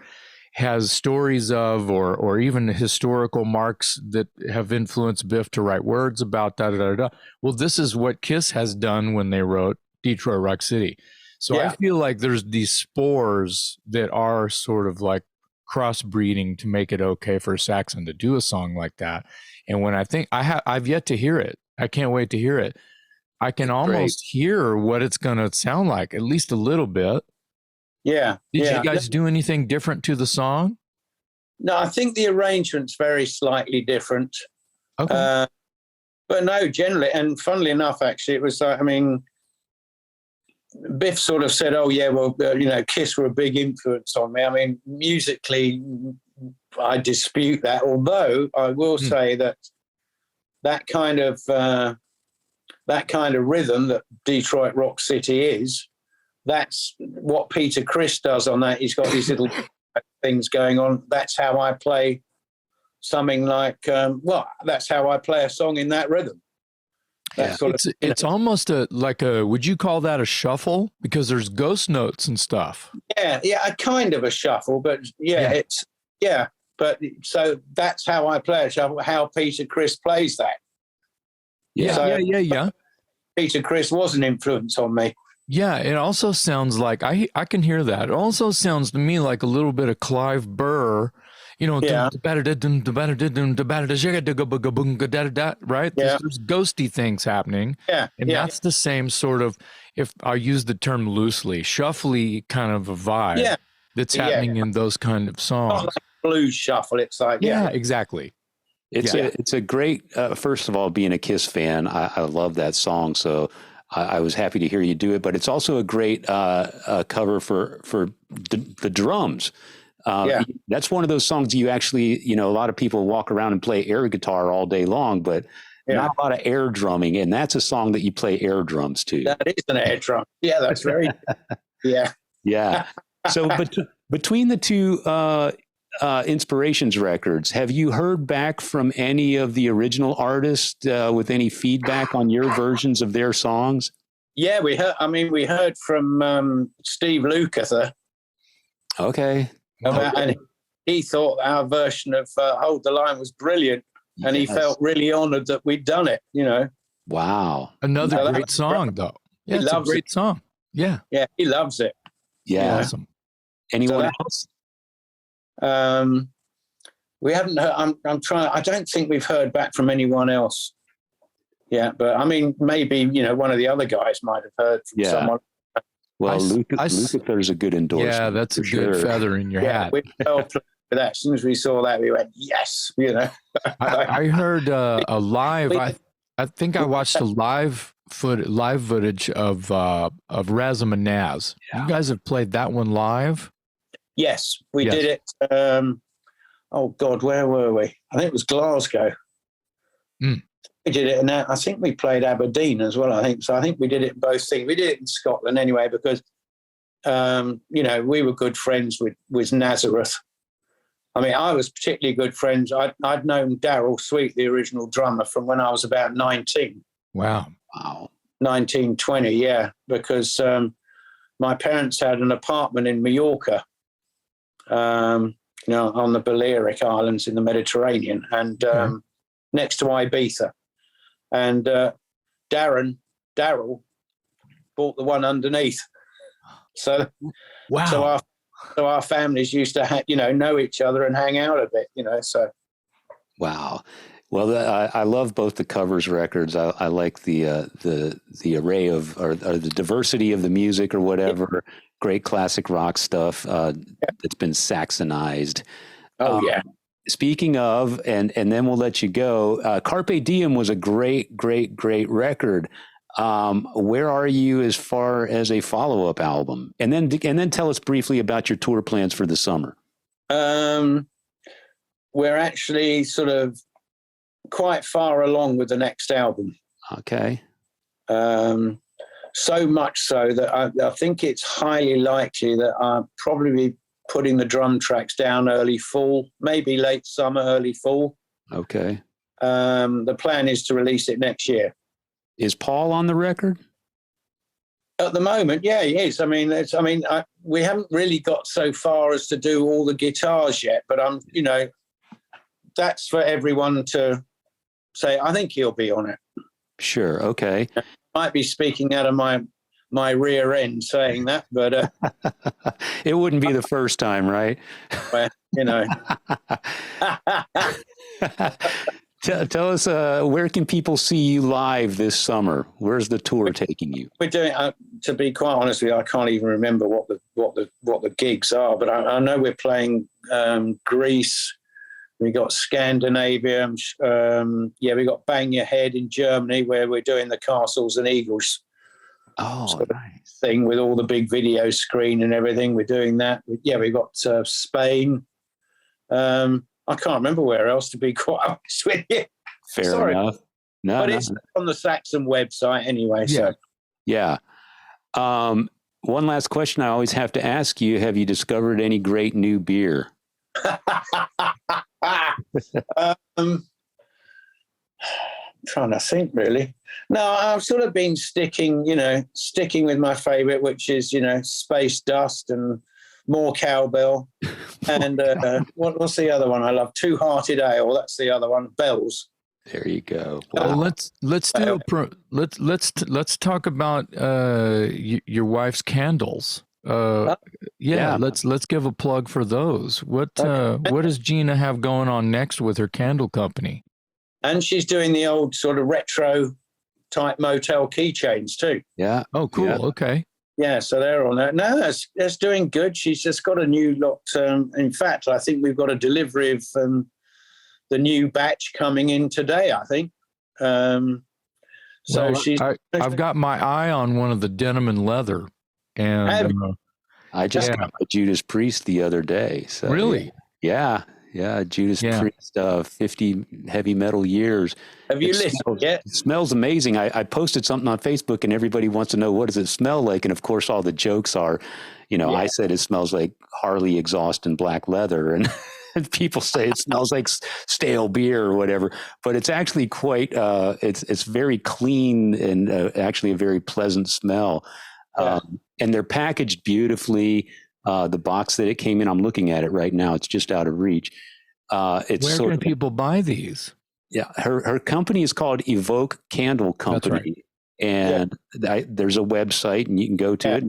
has stories of, or even historical marks that have influenced Biff to write words about, Well, this is what Kiss has done when they wrote Detroit Rock City. So I feel like there's these spores that are sort of like crossbreeding to make it okay for Saxon to do a song like that. And when I think I've yet to hear it, I can't wait to hear it. I can almost hear what it's going to sound like, at least a little bit. Yeah. Did you guys do anything different to the song? No, I think the arrangement's very slightly different. Okay. But no, generally, and funnily enough, actually, it was like, Biff sort of said, oh, yeah, well, Kiss were a big influence on me. I mean, musically, I dispute that, although I will say that kind of rhythm that Detroit Rock City is, that's what Peter Criss does on that. He's got these little things going on. That's how I play something like, that's how I play a song in that rhythm. It's almost would you call that a shuffle? Because there's ghost notes and stuff. Yeah, a kind of a shuffle, but but so that's how I play a shuffle, how Peter Criss plays that. Yeah. Peter Criss was an influence on me. Yeah, it also sounds like, I can hear that. It also sounds to me like a little bit of Clive Burr, right? There's ghosty things happening. Yeah. And that's the same sort of, if I use the term loosely, shuffly kind of a vibe that's happening in those kind of songs. Not like blues shuffle, it's like, exactly. It's a great, first of all, being a Kiss fan, I love that song. So I was happy to hear you do it, but it's also a great cover for the drums. That's one of those songs you actually, a lot of people walk around and play air guitar all day long, but not a lot of air drumming. And that's a song that you play air drums to. That is an air drum. Yeah, that's very, Yeah. So between the two Inspirations records, have you heard back from any of the original artists with any feedback on your versions of their songs? Yeah, we heard from Steve Lukather. Okay. And he thought our version of Hold the Line was brilliant, and he felt really honored that we'd done it, Wow. Another great song, though. Yeah, it's a great song. Yeah. Yeah, he loves it. Yeah. Awesome. Anyone else? We haven't heard, I'm trying, I don't think we've heard back from anyone else. Yeah, but maybe, one of the other guys might have heard from someone. Well, Lukather's a good endorsement. Yeah, that's a good feather in your hat. We fell for that. As soon as we saw that, we went, yes, I heard a live, I think I watched a live footage of Razum and Naz. Yeah. You guys have played that one live? Yes, we did it. Oh God, where were we? I think it was Glasgow. We did it, and I think we played Aberdeen as well. I think so. I think we did it in both things. We did it in Scotland anyway because, we were good friends with Nazareth. I mean, I was particularly good friends. I'd known Daryl Sweet, the original drummer, from when I was about 19. Wow. 19, 20, yeah, because my parents had an apartment in Mallorca, on the Balearic Islands in the Mediterranean, and next to Ibiza. And Daryl bought the one underneath. So, wow. So our families used to, know each other and hang out a bit, so. Wow. Well, I love both the covers records. I like the array of, or the diversity of the music or whatever. Yeah. Great classic rock stuff that's been Saxonized. Oh, yeah. Speaking of, and then we'll let you go. Carpe Diem was a great record. Where are you as far as a follow-up album? And then tell us briefly about your tour plans for the summer. We're actually sort of quite far along with the next album. Okay. So much so that I think it's highly likely that I'll probably be putting the drum tracks down early fall, maybe late summer, early fall. Okay. The plan is to release it next year. Is Paul on the record? At the moment, yeah, he is. We haven't really got so far as to do all the guitars yet, but that's for everyone to say. I think he'll be on it. Sure. Okay. I might be speaking out of my rear end saying that, but it wouldn't be the first time, right? Well, Tell us, where can people see you live this summer? Where's the tour taking you? We're doing. To be quite honest with you, I can't even remember what the gigs are, but I know we're playing Greece. We got Scandinavia. We got Bang Your Head in Germany, where we're doing the Castles and Eagles. Oh, nice thing with all the big video screen and everything. We're doing that. We got Spain. I can't remember where else, to be quite honest with you. Fair enough. But it's on the Saxon website anyway. Yeah. So. Yeah. One last question I always have to ask you: have you discovered any great new beer? Trying to think, really. No, I've sort of been sticking with my favorite, which is Space Dust and More Cowbell, and what's the other one I love? Two Hearted Ale. That's the other one. Bells. There you go. Wow. Let's talk about your wife's candles. Let's give a plug for those. What does Gina have going on next with her candle company? And she's doing the old sort of retro type motel keychains too. Yeah. Oh, cool. Yeah. Okay. Yeah, so they're on that. No, that's doing good. She's just got a new lot. In fact, I think we've got a delivery of the new batch coming in today, I think. I've got my eye on one of the denim and leather. And I just got a Judas Priest the other day. So really? Yeah. Judas Priest, 50 heavy metal years. Have you listened yet? It smells amazing. I posted something on Facebook and everybody wants to know, what does it smell like? And of course, all the jokes are, I said it smells like Harley exhaust and black leather. And people say it smells like stale beer or whatever. But it's actually quite, it's very clean and actually a very pleasant smell. Yeah. And they're packaged beautifully. The box that it came in, I'm looking at it right now. It's just out of reach. Where can people buy these? Yeah, her company is called Evoke Candle Company, and there's a website, and you can go to it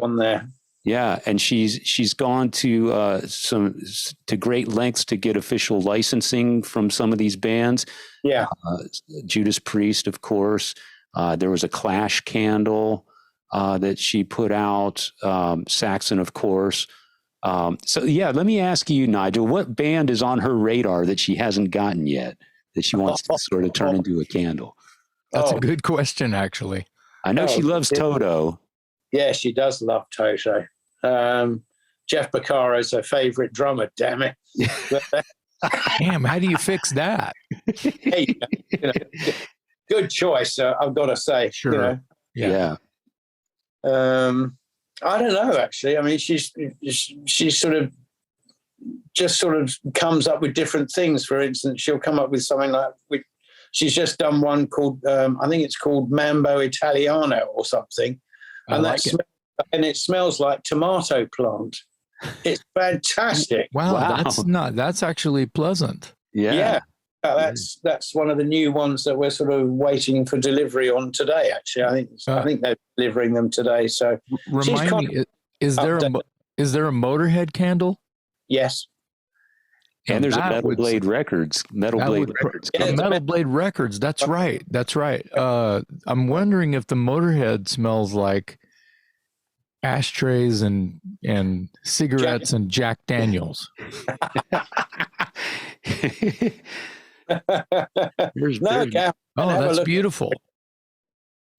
on there. Yeah, and she's gone to great lengths to get official licensing from some of these bands. Yeah, Judas Priest, of course. There was a Clash candle that she put out, Saxon, of course. Let me ask you, Nigel, what band is on her radar that she hasn't gotten yet that she wants to sort of turn into a candle? That's a good question, actually. I know she loves Toto. Yeah, she does love Toto. Jeff Porcaro's her favorite drummer, damn it. Damn, how do you fix that? Hey, good choice, I've got to say. Sure. Yeah. I don't know, actually. I mean, she's sort of comes up with different things. For instance, she'll come up with something like, she's just done one called, I think it's called Mambo Italiano or something. And it smells like tomato plant. It's fantastic. Wow. That's actually pleasant. Yeah. That's one of the new ones that we're sort of waiting for delivery on today. Actually, I think they're delivering them today. So remind me, is there a Motorhead candle? Yes. And there's a Metal Blade Records. Metal Blade Records. That's right. I'm wondering if the Motorhead smells like ashtrays and cigarettes and Jack Daniels. That's beautiful.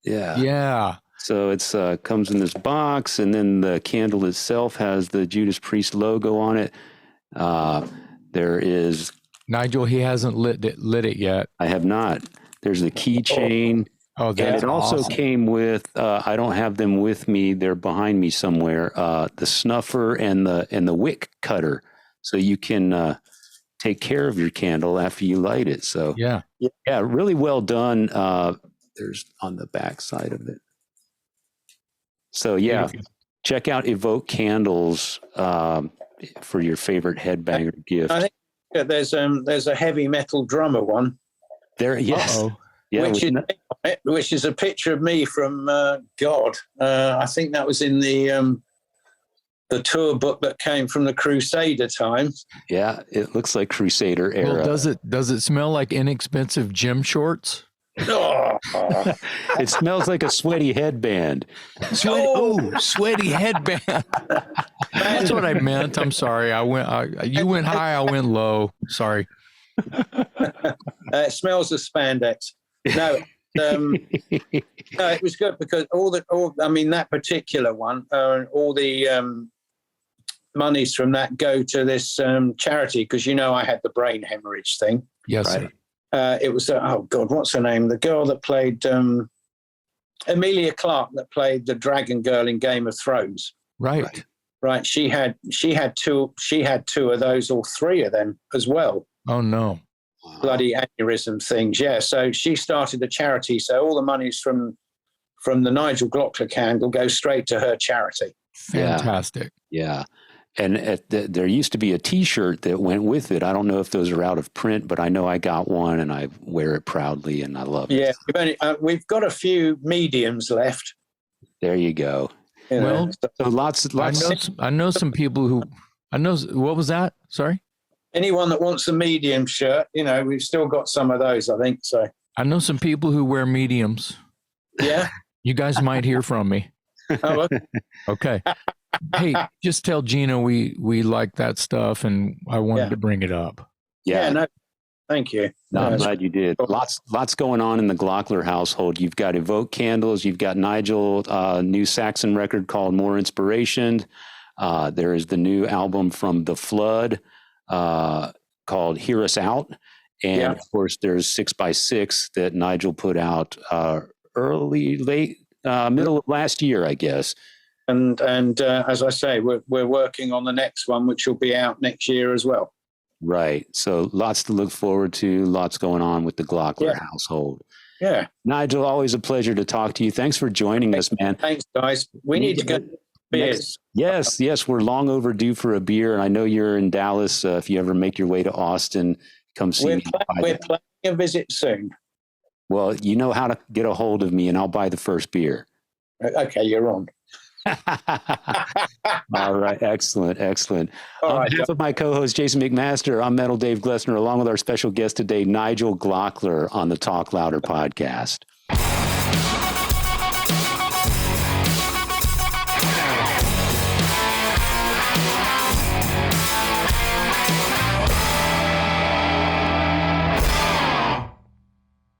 Yeah. So it's comes in this box, and then the candle itself has the Judas Priest logo on it. There is Nigel. He hasn't lit it yet. I have not. There's the keychain. Oh, that's and it also awesome. came with. I don't have them with me. They're behind me somewhere. The snuffer and the wick cutter, so you can take care of your candle after you light it. So yeah, really well done. There's on the back side of it. So check out Evoke Candles for your favorite headbanger gift. I think there's a heavy metal drummer one. There, yes. Uh-oh. Yeah, which is a picture of me from God. I think that was in the tour book that came from the Crusader times. Yeah, it looks like Crusader era. Well, does it smell like inexpensive gym shorts? Oh. It smells like a sweaty headband. Sweaty headband. That's what I meant. I'm sorry. You went high, I went low. Sorry. It smells of spandex. No, it was good because that particular one, all the monies from that go to this charity, because I had the brain hemorrhage thing. Yes, right? Sir. It was what's her name? The girl that played Emilia Clarke, that played the Dragon Girl in Game of Thrones. Right. She had two of those, or three of them as well. Oh no. Bloody aneurysm things. Yeah. So she started a charity. So all the monies from the Nigel Glockler candle goes straight to her charity. Fantastic. Yeah. And there used to be a T-shirt that went with it. I don't know if those are out of print, but I know I got one and I wear it proudly and I love it. Yeah, we've got a few mediums left. There you go. Well, so lots. I know some people who. What was that? Sorry. Anyone that wants a medium shirt, we've still got some of those, I think. So I know some people who wear mediums. Yeah. You guys might hear from me. Oh, okay. Hey, just tell Gina we like that stuff, and I wanted to bring it up. Yeah. No, thank you. No, I'm glad you did. Lots going on in the Glockler household. You've got Evoke Candles. You've got Nigel, new Saxon record called More Inspiration. There is the new album from The Flood called Hear Us Out. And of course, there's 6x6 that Nigel put out middle of last year, I guess. And as I say, we're working on the next one, which will be out next year as well. Right. So lots to look forward to, lots going on with the Glockler household. Yeah. Nigel, always a pleasure to talk to you. Thanks for joining us, man. Thanks, guys. We need to get beers. Yes. We're long overdue for a beer. And I know you're in Dallas. If you ever make your way to Austin, come see me. We're planning a visit soon. Well, you know how to get a hold of me, and I'll buy the first beer. Okay, you're on. All right. Excellent. On behalf of my co-host, Jason McMaster, I'm Metal Dave Glessner, along with our special guest today, Nigel Glockler on the Talk Louder podcast.